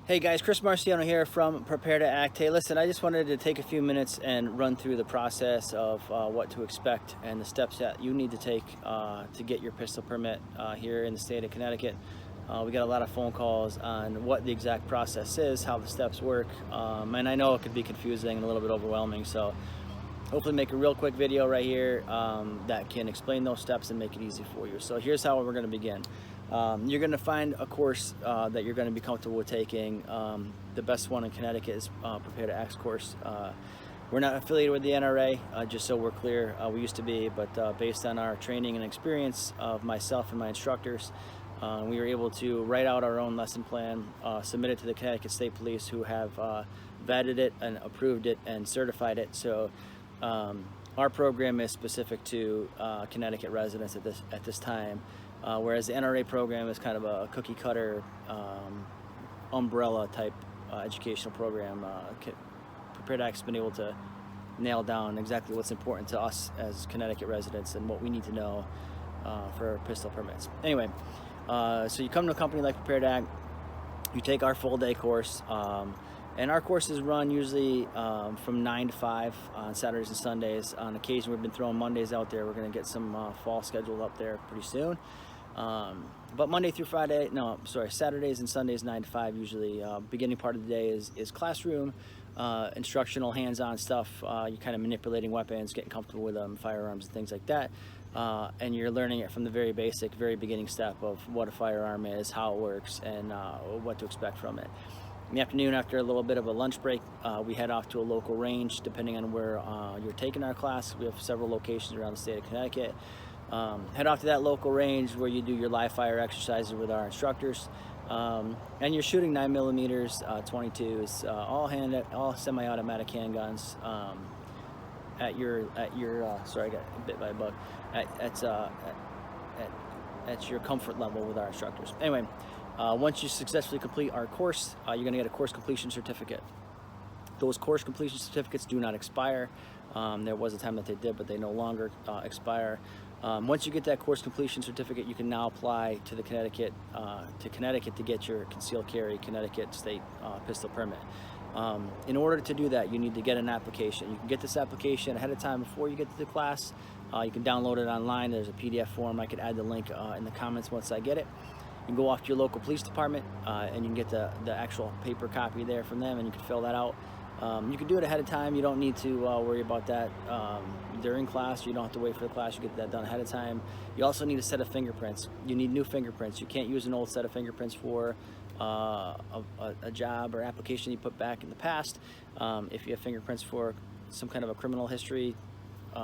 Hey guys, Chris Marciano here from Prepare to Act. Hey, listen, I just wanted to take a few minutes and run through the process of what to expect and the steps that you need to take to get your pistol permit here in the state of Connecticut. We got a lot of phone calls on what the exact process is, how the steps work, and I know it could be confusing and a little bit overwhelming, so hopefully make a real quick video right here that can explain those steps and make it easy for you. So here's how we're going to begin. You're going to find a course that you're going to be comfortable with taking. The best one in Connecticut is Prepare to Act course. We're not affiliated with the NRA, just so we're clear. We used to be, but based on our training and experience of myself and my instructors, we were able to write out our own lesson plan, submit it to the Connecticut State Police, who have vetted it and approved it and certified it. So our program is specific to Connecticut residents at this time. Whereas the NRA program is kind of a cookie cutter umbrella type educational program. Prepare to Act's been able to nail down exactly what's important to us as Connecticut residents and what we need to know for pistol permits. Anyway, so you come to a company like Prepare to Act, you take our full day course, and our courses run usually from 9 to 5 on Saturdays and Sundays. On occasion, we've been throwing Mondays out there. We're going to get some fall scheduled up there pretty soon. But Monday through Friday, Saturdays and Sundays 9 to 5 usually. Beginning part of the day is classroom, instructional, hands-on stuff. You're kind of manipulating weapons, getting comfortable with them, firearms and things like that. And you're learning it from the very basic, very beginning step of what a firearm is, how it works, and what to expect from it. In the afternoon, after a little bit of a lunch break, we head off to a local range, depending on where you're taking our class. We have several locations around the state of Connecticut. Head off to that local range where you do your live fire exercises with our instructors, and you're shooting 9mm, 22s, all semi-automatic handguns at your sorry, I got bit by a bug, at your comfort level with our instructors. Anyway, once you successfully complete our course, you're going to get a course completion certificate. Those course completion certificates do not expire. There was a time that they did, but they no longer expire. Once you get that course completion certificate, you can now apply to Connecticut to get your concealed carry Connecticut State pistol permit. In order to do that, you need to get an application. You can get this application ahead of time before you get to the class. You can download it online. There's a PDF form. I could add the link in the comments once I get it. You can go off to your local police department and you can get the actual paper copy there from them, and you can fill that out. You can do it ahead of time. You don't need to worry about that during class. You don't have to wait for the class. You get that done ahead of time. You also need a set of fingerprints. You need new fingerprints. You can't use an old set of fingerprints for a job or application you put back in the past. If you have fingerprints for some kind of a criminal history,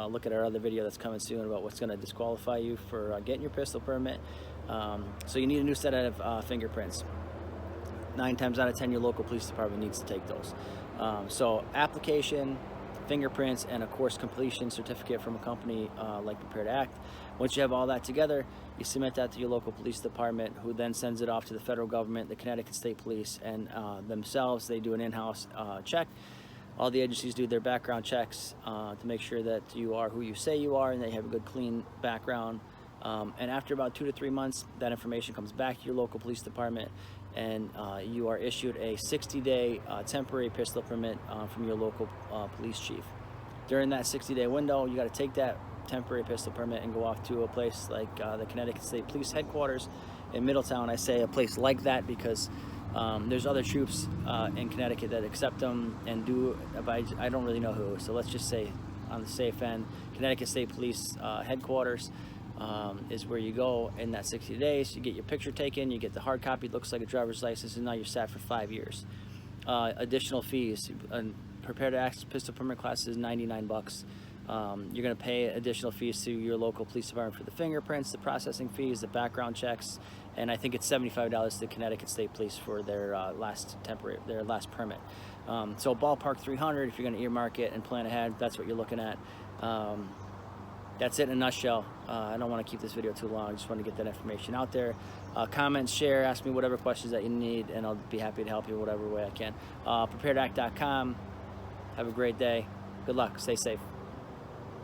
look at our other video that's coming soon about what's going to disqualify you for getting your pistol permit. So you need a new set of fingerprints. 9 times out of 10, your local police department needs to take those. So application, fingerprints, and a course completion certificate from a company like Prepare to Act. Once you have all that together, you submit that to your local police department, who then sends it off to the federal government, the Connecticut State Police, and themselves, they do an in-house check. All the agencies do their background checks to make sure that you are who you say you are and they have a good, clean background. And after about 2 to 3 months, that information comes back to your local police department, and you are issued a 60-day temporary pistol permit from your local police chief. During that 60-day window, you got to take that temporary pistol permit and go off to a place like the Connecticut State Police Headquarters in Middletown. I say a place like that because there's other troops in Connecticut that accept them and do, but I don't really know who. So let's just say, on the safe end, Connecticut State Police Headquarters is where you go in that 60 days. You get your picture taken, you get the hard copy, it looks like a driver's license, and now you're sat for 5 years. Additional fees. Prepare to Act pistol permit class is $99. You're going to pay additional fees to your local police department for the fingerprints, the processing fees, the background checks, and I think it's $75 to the Connecticut State Police for their last permit. So ballpark $300 if you're going to earmark it and plan ahead. That's what you're looking at. That's it in a nutshell. I don't want to keep this video too long. I just want to get that information out there. Comment, share, ask me whatever questions that you need, and I'll be happy to help you whatever way I can. Preparedact.com. Have a great day. Good luck. Stay safe.